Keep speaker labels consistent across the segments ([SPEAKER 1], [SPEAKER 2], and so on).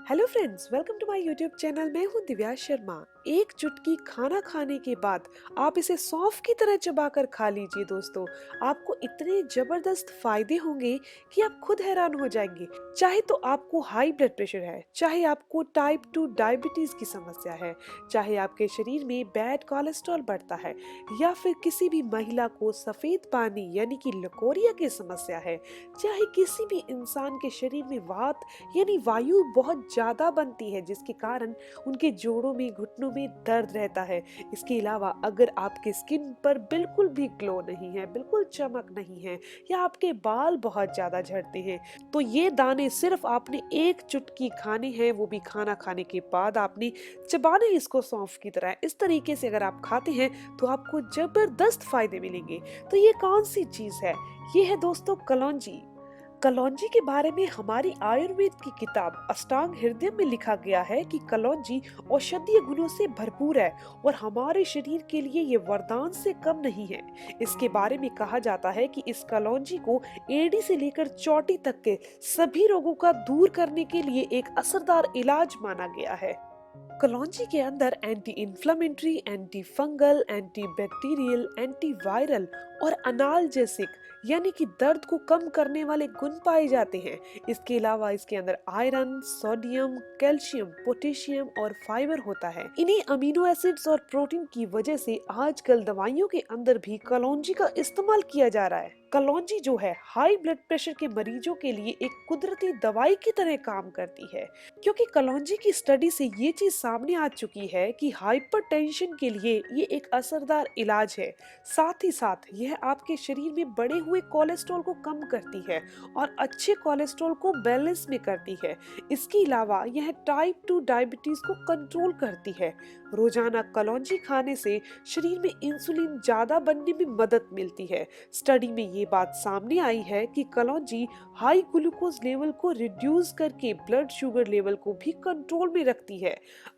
[SPEAKER 1] Hello friends, welcome to my YouTube channel. मैं हूं दिव्या शर्मा। एक चुटकी खाना खाने के बाद आप इसे सौंफ की तरह चबाकर खा लीजिए दोस्तों। आपको इतने जबरदस्त फायदे होंगे कि आप खुद हैरान हो जाएंगे। चाहे तो आपको हाई ब्लड प्रेशर है, चाहे आपको टाइप 2 डायबिटीज की समस्या है, चाहे आपके शरीर में बैड कोलेस्ट्रॉल बढ़ता है, या फिर किसी भी महिला को सफेद पानी यानी कि लकोरिया की समस्या है, चाहे किसी भी इंसान के शरीर में वात यानी वायु बहुत ज्यादा बनती है जिसके कारण उनके जोड़ों में घुटनों में दर्द रहता है। इसके अलावा अगर आपके स्किन पर बिल्कुल भी ग्लो नहीं है, बिल्कुल चमक नहीं है, या आपके बाल बहुत ज्यादा झड़ते हैं, तो ये दाने सिर्फ आपने एक चुटकी खाने हैं, वो भी खाना खाने के बाद आपने चबाने इसको सौंफ की तरह। इस तरीके से अगर आप खाते हैं तो आपको जबरदस्त फायदे मिलेंगे। तो ये कौन सी चीज है? ये है दोस्तों कलौंजी। कलौंजी के बारे में हमारी आयुर्वेद की किताब अष्टांग हृदय में लिखा गया है कि कलौंजी औषधीय गुणों से भरपूर है और हमारे शरीर के लिए ये वरदान से कम नहीं है। इसके बारे में कहा जाता है कि इस कलौंजी को एडी से लेकर चोटी तक के सभी रोगों का दूर करने के लिए एक असरदार इलाज माना गया है। कलौंजी के अंदर anti inflammatory, anti fungal, anti bacterial, anti viral और अनाल्जेसिक यानी कि दर्द को कम करने वाले गुण पाए जाते हैं। इसके अलावा इसके अंदर आयरन, सोडियम, कैल्शियम, पोटेशियम और फाइबर होता है। इन्हीं अमीनो एसिड्स और प्रोटीन की वजह से आजकल दवाइयों के अंदर भी कलौंजी का इस्तेमाल किया जा रहा है। कलौंजी जो है हाई ब्लड प्रेशर के मरीजों के लिए एक कुदरती दवाई की तरह काम करती है, क्योंकि कलौंजी की स्टडी से ये चीज सामने आ चुकी है कि हाइपरटेंशन के लिए ये एक असरदार इलाज है। साथ ही साथ यह आपके शरीर में बढ़े हुए कोलेस्ट्रॉल को कम करती है और अच्छे कोलेस्ट्रॉल को बैलेंस में करती है। इसके अलावा यह टाइप 2 डायबिटीज को कंट्रोल करती है। रोजाना कलौंजी खाने से शरीर में इंसुलिन ज्यादा बनने में मदद मिलती है। स्टडी में ये बात सामने आई है कि कलौंजी हाई ग्लूकोज लेवल को रिड्यूस करके ब्लड शुगर लेवल को भी कंट्रोल में रखती है।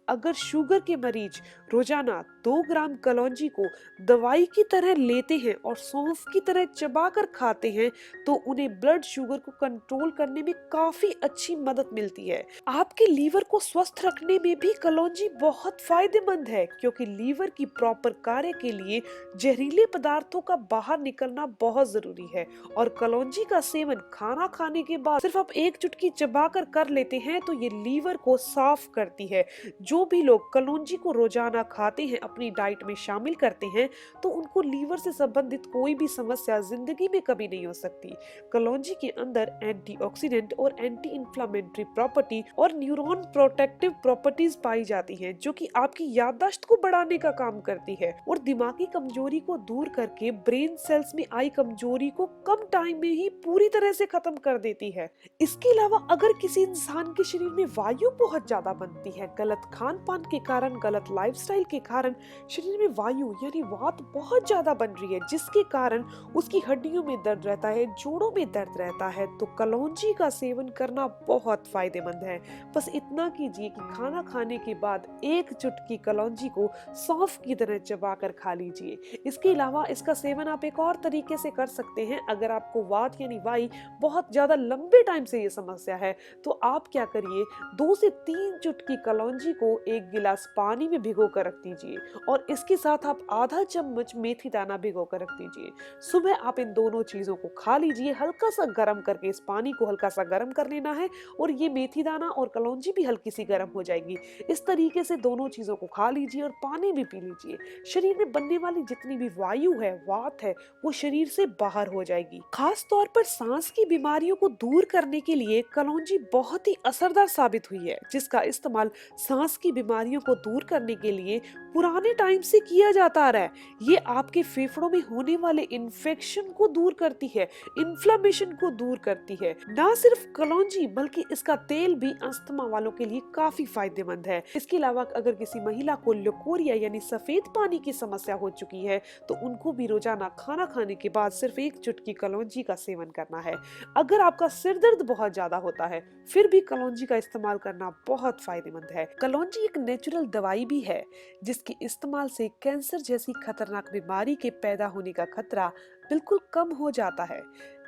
[SPEAKER 1] अगर शुगर के मरीज रोजाना 2 ग्राम कलौंजी को दवाई की तरह लेते हैं और सौंफ की तरह चबाकर खाते हैं तो उन्हें ब्लड शुगर को कंट्रोल करने में काफी अच्छी मदद मिलती है। आपके लीवर को स्वस्थ रखने में भी कलौंजी बहुत फायदेमंद है, क्योंकि लीवर की प्रॉपर कार्य के लिए जहरीले पदार्थों का बाहर निकलना बहुत जरूरी है। और कलौंजी का सेवन खाना खाने के बाद सिर्फ आप एक चुटकी चबाकर कर लेते हैं तो ये लीवर को साफ करती है। जो भी लोग कलौंजी को रोजाना खाते हैं, अपनी डाइट में शामिल करते हैं, तो उनको लीवर से संबंधित कोई भी समस्या जिंदगी में कभी नहीं हो सकती। कलौंजी के अंदर एंटीऑक्सीडेंट और एंटी इंफ्लेमेटरी प्रॉपर्टी और न्यूरॉन प्रोटेक्टिव प्रॉपर्टीज पाई जाती हैं, जो कि आपकी याददाश्त को बढ़ाने का काम करती है और दिमागी कमजोरी को दूर करके ब्रेन सेल्स में आई कमजोरी को कम टाइम में ही पूरी तरह से खत्म कर देती है। इसके अलावा अगर किसी इंसान के शरीर में वायु बहुत ज्यादा बनती है, गलत खान पान के कारण, गलत लाइफस्टाइल के कारण शरीर में वायु यानी वात बहुत ज्यादा बन रही है, जिसके कारण उसकी हड्डियों में दर्द रहता है, जोड़ों में दर्द रहता है, तो कलौंजी का सेवन करना बहुत फायदेमंद है। बस इतना कीजिए कि खाना खाने के बाद एक चुटकी कलौंजी को सौंफ की तरह चबाकर खा लीजिए। इसके अलावा इसका सेवन आप एक और तरीके से कर सकते हैं। अगर आपको वात यानी वाई बहुत ज्यादा लंबे टाइम से ये समस्या है तो आप क्या करिए, 2 से 3 चुटकी कलौंजी को एक गिलास पानी में भिगो कर रख दीजिए और इसके साथ आप आधा चम्मच मेथी दाना भिगो कर रख दीजिए। सुबह आप इन दोनों चीजों को खा लीजिए, हल्का सा गर्म करके। इस पानी को हल्का सा गर्म कर लेना है और ये मेथी दाना और कलौंजी भी हल्की सी गर्म हो जाएगी। इस तरीके से दोनों चीजों को खा लीजिए और पानी भी पी लीजिए। शरीर में बनने वाली जितनी भी वायु है, वात है, वो शरीर से बाहर हो जाएगी। खास तौर पर सांस की बीमारियों को दूर करने के लिए कलौंजी बहुत ही असरदार साबित हुई है, जिसका इस्तेमाल सांस की बीमारियों को दूर करने के लिए पुराने टाइम से किया जाता आ रहा है। ये आपके फेफड़ों में होने वाले इन्फेक्शन को दूर करती है, इन्फ्लेमेशन को दूर करती है। ना सिर्फ कलौंजी बल्कि इसका तेल भी अस्थमा वालों के लिए काफी फायदेमंद है। इसके अलावा अगर किसी महिला को लकोरिया यानी सफेद पानी की समस्या हो चुकी है तो उनको भी रोजाना खाना खाने के बाद सिर्फ एक चुटकी कलौंजी का सेवन करना है। अगर आपका सिर दर्द बहुत ज्यादा होता है फिर भी कलौंजी का इस्तेमाल करना बहुत फायदेमंद है। कलौंजी एक नेचुरल दवाई भी है जिसके इस्तेमाल से कैंसर जैसी खतरनाक बीमारी के पैदा होने का खतरा बिल्कुल कम हो जाता है।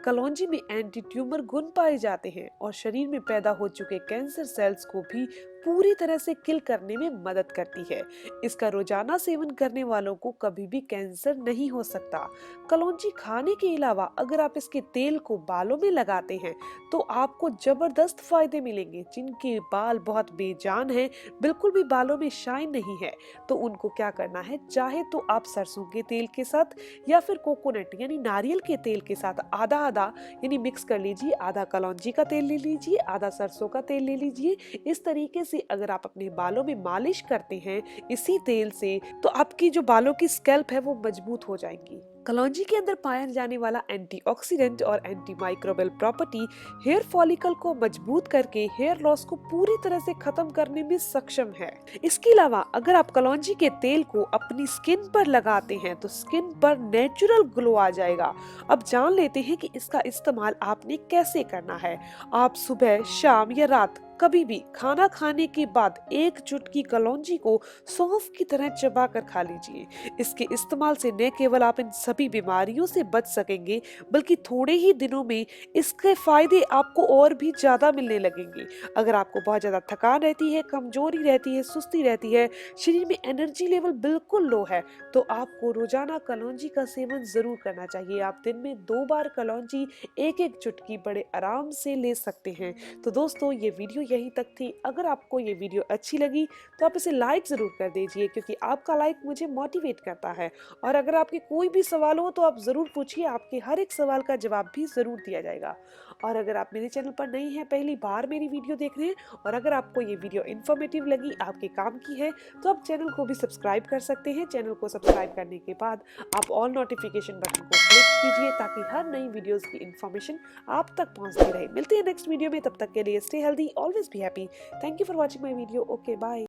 [SPEAKER 1] कलौंजी में एंटी ट्यूमर गुण पाए जाते हैं और शरीर में पैदा हो चुके कैंसर सेल्स को भी पूरी तरह से किल करने में मदद करती है। इसका रोजाना सेवन करने वालों को कभी भी कैंसर नहीं हो सकता। कलौंजी खाने के अलावा अगर आप इसके तेल को बालों में लगाते हैं तो आपको जबरदस्त फायदे मिलेंगे। जिनके बाल बहुत बेजान हैं, बिल्कुल भी बालों में शाइन नहीं है, तो उनको क्या करना है, चाहे तो आप सरसों के तेल के साथ या फिर कोकोनट यानी नारियल के तेल के साथ आधा आधा यानी मिक्स कर लीजिए। आधा कलौंजी का तेल ले लीजिए, आधा सरसों का तेल ले लीजिए। इस तरीके से अगर आप अपने बालों में मालिश करते हैं इसी तेल से, तो आपकी जो बालों की स्कैल्प है वो मजबूत हो जाएंगी। कलौंजी के अंदर पाया जाने वाला एंटीऑक्सीडेंट और anti microbial property hair follicle को मजबूत करके हेयर लॉस को पूरी तरह से खत्म करने में सक्षम है। इसके अलावा अगर आप कलौंजी के तेल को अपनी स्किन पर लगाते हैं तो स्किन पर नेचुरल ग्लो आ जाएगा। अब जान लेते हैं कि इसका इस्तेमाल आपने कैसे करना है। आप सुबह, शाम या रात कभी भी खाना खाने के बाद एक चुटकी कलौंजी को सौंफ की तरह चबाकर खा लीजिए। इसके इस्तेमाल से न केवल आप इन सभी बीमारियों से बच सकेंगे, बल्कि थोड़े ही दिनों में इसके फायदे आपको और भी ज्यादा मिलने लगेंगे। अगर आपको बहुत ज्यादा थकान रहती है, कमजोरी रहती है, सुस्ती रहती है, शरीर में एनर्जी लेवल बिल्कुल लो है, तो आपको रोजाना कलौंजी का सेवन जरूर करना चाहिए। आप दिन में 2 बार कलौंजी एक एक चुटकी बड़े आराम से ले सकते हैं। तो दोस्तों, ये वीडियो यहीं तक थी। अगर आपको ये वीडियो अच्छी लगी तो आप इसे लाइक ज़रूर कर दीजिए, क्योंकि आपका लाइक मुझे मोटिवेट करता है। और अगर आपके कोई भी सवाल हो तो आप ज़रूर पूछिए, आपके हर एक सवाल का जवाब भी ज़रूर दिया जाएगा। और अगर आप मेरे चैनल पर नए हैं, पहली बार मेरी वीडियो देख रहे हैं, और अगर आपको ये वीडियो इन्फॉर्मेटिव लगी, आपके काम की है, तो आप चैनल को भी सब्सक्राइब कर सकते हैं। चैनल को सब्सक्राइब करने के बाद आप ऑल नोटिफिकेशन बटन को क्लिक कीजिए, ताकि हर नई वीडियोस की इन्फॉर्मेशन आप तक पहुंचती रहे। मिलते हैं नेक्स्ट वीडियो में, तब तक के लिए stay healthy, always be happy. Thank you for watching my video. Okay, bye.